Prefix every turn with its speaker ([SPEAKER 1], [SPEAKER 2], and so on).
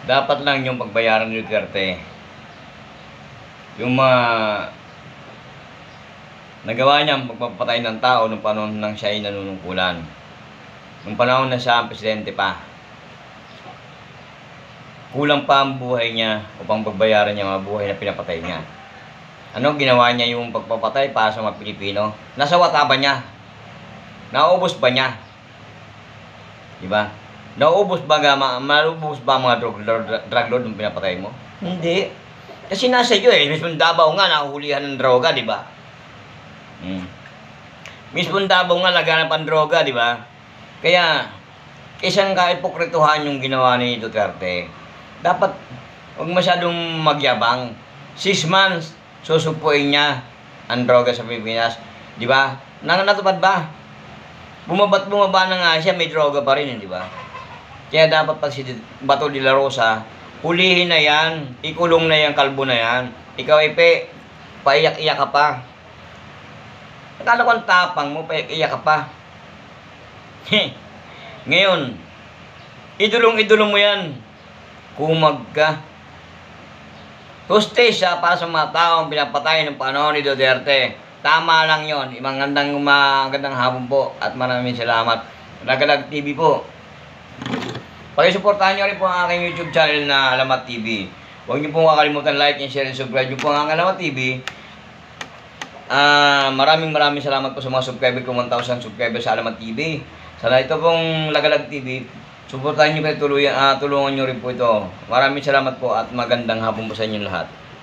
[SPEAKER 1] dapat lang yung pagbayaran ni Duterte. Yung mga nagawa niya magpapatay ng tao nung panahon nang siya ay nanunungkulan. Nung panahon na siya ang presidente pa. Kulang pa ang buhay niya upang pagbayaran niya mga buhay na pinapatay niya. Ano ginawa niya yung pagpapatay para sa mga Pilipino? Nasa wata ba niya? Naubos ba niya? Diba? Naubos ba malubos ba mga drug lord yung pinapatay mo? Hindi. Kasi nasa iyo mismo Davao nga nahuhulihan ng droga, di ba? Mismo Davao nga laganap ang droga, di ba? Kaya isang kaipokrituhan yung ginawa ni Duterte. Dapat huwag masyadong magyabang. 6 months susupuin niya ang droga sa Pilipinas, di ba? Natupad ba? Bumaba na nga siya, may droga pa rin, di ba? Kaya dapat pag si Bato de la Rosa, hulihin na yan, ikulong na yan, kalbo na yan. Ikaw ipe, paiyak-iyak ka pa. Akala ko ang tapang mo, paiyak-iyak ka pa. Ngayon, idulong-idulong mo yan. Kumag ka. Hustisya para sa mga taong pinapatay ng panahon ni Duterte. Tama lang yon. Magandang hapon po at maraming salamat. Lagalag TV po. Pakisuportahan nyo rin po ang aking YouTube channel na Alamat TV. Huwag nyo pong kakalimutan like and share and subscribe nyo po ang Alamat TV. Maraming salamat po sa mga subscriber ko, 1,000 subscribers sa Alamat TV. Sana ito pong Lagalag TV. Suportahan nyo po tulungan nyo rin po ito. Maraming salamat po at magandang hapon po sa inyo lahat.